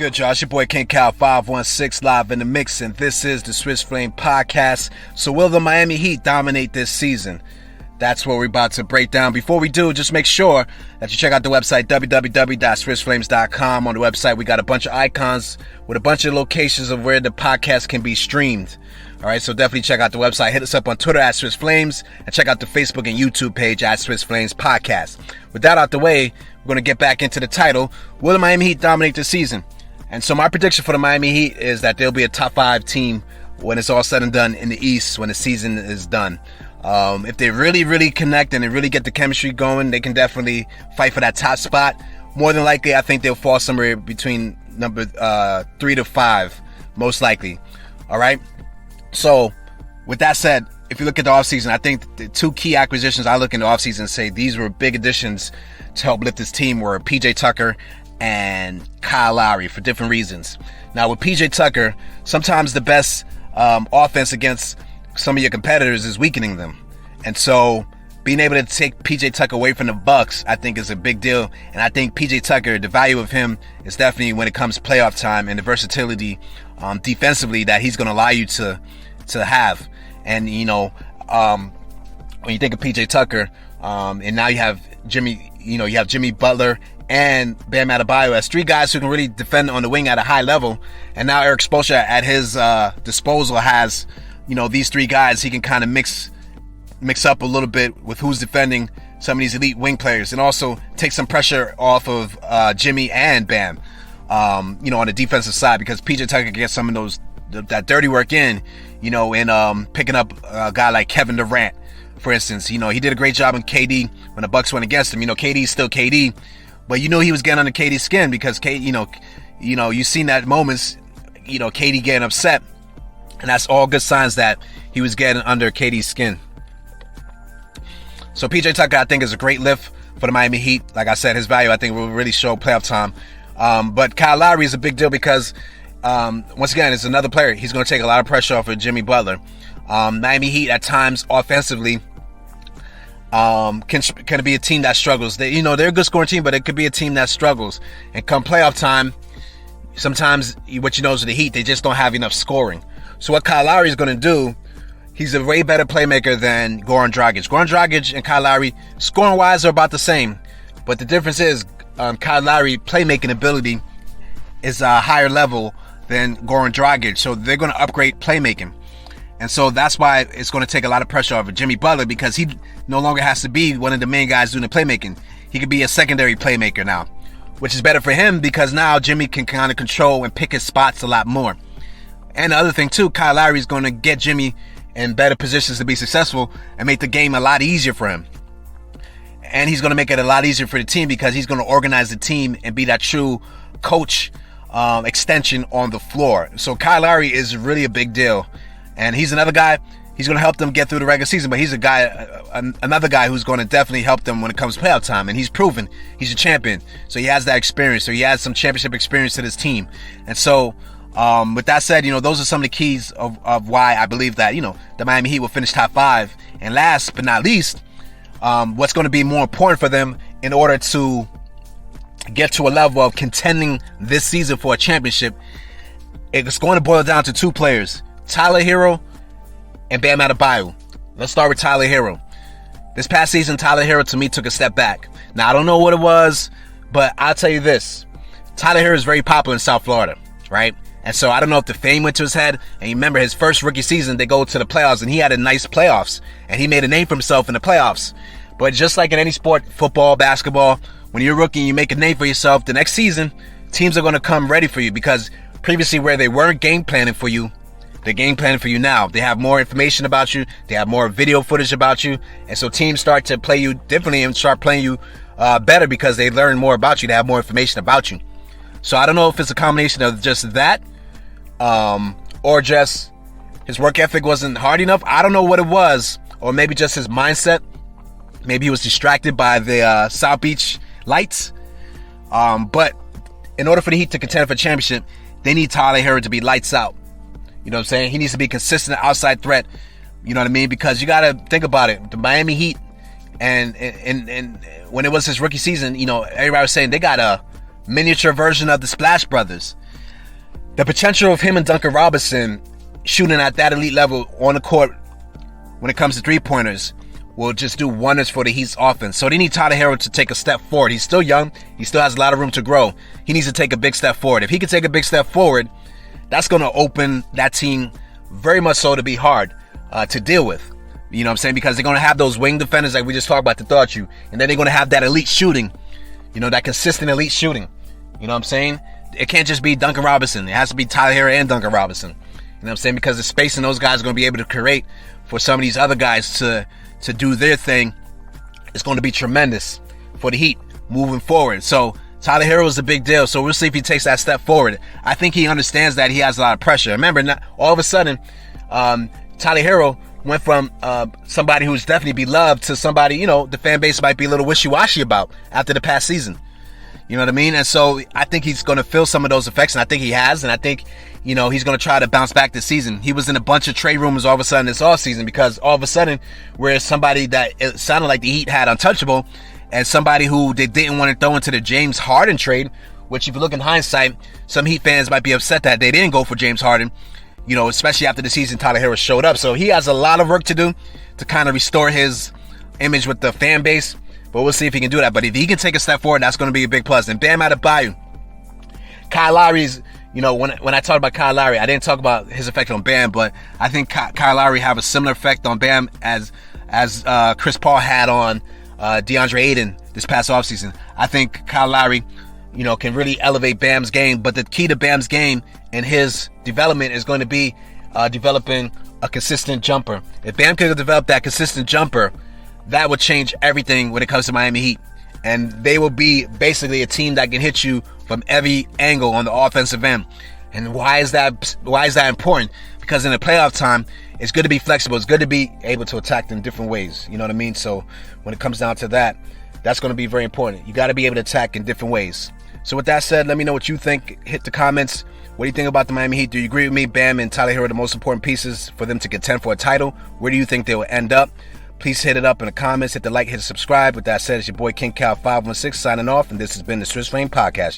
good, Josh? Your boy King Cal 516 live in the mix, and this is the Swiss Flame Podcast. So will the Miami Heat dominate this season? That's what we're about to break down. Before we do, just make sure that you check out the website, www.swissflames.com. On the website, we got a bunch of icons with a bunch of locations of where the podcast can be streamed. All right, so definitely check out the website. Hit us up on Twitter at Swiss Flames, and check out the Facebook and YouTube page at Swiss Flames Podcast. With that out the way, we're going to get back into the title. Will the Miami Heat dominate this season? And so my prediction for the Miami Heat is that they'll be a top 5 team when it's all said and done in the East, when the season is done. If they really connect and they really get the chemistry going, they can definitely fight for that top spot. More than likely, I think they'll fall somewhere between number 3 to 5, most likely. All right. So, with that said, if you look at the offseason, I think the 2 key acquisitions I look in the offseason and say these were big additions to help lift this team were PJ Tucker and Kyle Lowry for different reasons. Now, with PJ Tucker, sometimes the best offense against some of your competitors is weakening them. And so, being able to take PJ Tucker away from the Bucks, I think is a big deal. And I think PJ Tucker, the value of him is definitely when it comes to playoff time and the versatility defensively that he's going to allow you to have. And, you know, when you think of PJ Tucker, and now you have Jimmy Butler and Bam Adebayo as 3 guys who can really defend on the wing at a high level. And now Eric Spoelstra at his disposal has, these 3 guys he can kind of mix up a little bit with who's defending some of these elite wing players, and also take some pressure off of Jimmy and Bam, on the defensive side, because PJ Tucker can get some of that dirty work in, and picking up a guy like Kevin Durant, for instance. He did a great job in KD when the Bucks went against him. KD's still KD, but he was getting under KD's skin because you've seen that moments, KD getting upset, and that's all good signs that he was getting under KD's skin. So PJ Tucker, I think, is a great lift for the Miami Heat. Like I said, his value, I think, will really show playoff time. But Kyle Lowry is a big deal because, once again, it's another player. He's going to take a lot of pressure off of Jimmy Butler. Miami Heat, at times, offensively, can be a team that struggles. They're a good scoring team, but it could be a team that struggles. And come playoff time, sometimes what you know is with the Heat, they just don't have enough scoring. So what Kyle Lowry is going to do, he's a way better playmaker than Goran Dragic. Goran Dragic and Kyle Lowry, scoring-wise, are about the same. But the difference is Kyle Lowry playmaking ability is a higher level than Goran Dragic. So they're going to upgrade playmaking. And so that's why it's going to take a lot of pressure off of Jimmy Butler, because he no longer has to be one of the main guys doing the playmaking. He could be a secondary playmaker now, which is better for him because now Jimmy can kind of control and pick his spots a lot more. And the other thing too, Kyle Lowry is going to get Jimmy in better positions to be successful and make the game a lot easier for him. And he's going to make it a lot easier for the team because he's going to organize the team and be that true coach extension on the floor. So Kyle Lowry is really a big deal. And he's another guy, he's going to help them get through the regular season, but he's another guy who's going to definitely help them when it comes to playoff time. And he's proven he's a champion. So he has that experience. So he has some championship experience to this team. And so, with that said, those are some of the keys of why I believe that, the Miami Heat will finish top 5. And last but not least, what's going to be more important for them in order to get to a level of contending this season for a championship, it's going to boil down to 2 players, Tyler Hero and Bam Adebayo. Let's start with Tyler Hero. This past season, Tyler Hero, to me, took a step back. Now, I don't know what it was, but I'll tell you this. Tyler Hero is very popular in South Florida, right? And so I don't know if the fame went to his head. And you remember his first rookie season, they go to the playoffs, and he had a nice playoffs. And he made a name for himself in the playoffs. But just like in any sport, football, basketball, when you're a rookie and you make a name for yourself, the next season, teams are going to come ready for you, because previously where they weren't game planning for you, they're game planning for you now. They have more information about you. They have more video footage about you. And so teams start to play you differently and start playing you better because they learn more about you. They have more information about you. So I don't know if it's a combination of just that or just his work ethic wasn't hard enough. I don't know what it was. Or maybe just his mindset. Maybe he was distracted by the South Beach lights. But in order for the Heat to contend for a championship, they need Tyler Hero to be lights out. You know what I'm saying? He needs to be a consistent outside threat. You know what I mean? Because you got to think about it. The Miami Heat, and when it was his rookie season, everybody was saying they got a miniature version of the Splash Brothers. the potential of him and Duncan Robinson shooting at that elite level on the court when it comes to three-pointers will just do wonders for the Heat's offense. So they need Tyler Hero to take a step forward. He's still young. He still has a lot of room to grow. He needs to take a big step forward. If he can take a big step forward, that's going to open that team very much so to be hard to deal with. You know what I'm saying? Because they're going to have those wing defenders like we just talked about to thought you. And then they're going to have that elite shooting. You know, that consistent elite shooting. You know what I'm saying? It can't just be Duncan Robinson. It has to be Tyler Hero and Duncan Robinson. You know what I'm saying? Because the spacing those guys are going to be able to create for some of these other guys to do their thing is going to be tremendous for the Heat moving forward. So Tyler Hero is a big deal. So we'll see if he takes that step forward. I think he understands that he has a lot of pressure. Remember, all of a sudden, Tyler Hero went from somebody who's definitely beloved to somebody, you know, the fan base might be a little wishy-washy about after the past season. You know what I mean? And so I think he's going to feel some of those effects, and I think he has, and I think, you know, he's going to try to bounce back this season. He was in a bunch of trade rumors all of a sudden this offseason because all of a sudden, whereas somebody that it sounded like the Heat had untouchable and somebody who they didn't want to throw into the James Harden trade, which if you look in hindsight, some Heat fans might be upset that they didn't go for James Harden, you know, especially after the season Tyler Hero showed up. So he has a lot of work to do to kind of restore his image with the fan base. But we'll see if he can do that. But if he can take a step forward, that's going to be a big plus. And Bam Adebayo, Kyle Lowry's, you know, when I talked about Kyle Lowry, I didn't talk about his effect on Bam, but I think Kyle Lowry have a similar effect on Bam as Chris Paul had on DeAndre Ayton this past offseason. I think Kyle Lowry, you know, can really elevate Bam's game. But the key to Bam's game and his development is going to be developing a consistent jumper. If Bam could develop that consistent jumper, that would change everything when it comes to Miami Heat. And they will be basically a team that can hit you from every angle on the offensive end. And why is that important? Because in the playoff time, it's good to be flexible. It's good to be able to attack in different ways. You know what I mean? So when it comes down to that, that's going to be very important. You got to be able to attack in different ways. So with that said, let me know what you think. Hit the comments. What do you think about the Miami Heat? Do you agree with me? Bam and Tyler Hero are the most important pieces for them to contend for a title. Where do you think they will end up? Please hit it up in the comments, hit the like, hit the subscribe. With that said, it's your boy King Cal 516 signing off, and this has been the Swiss Flame Podcast.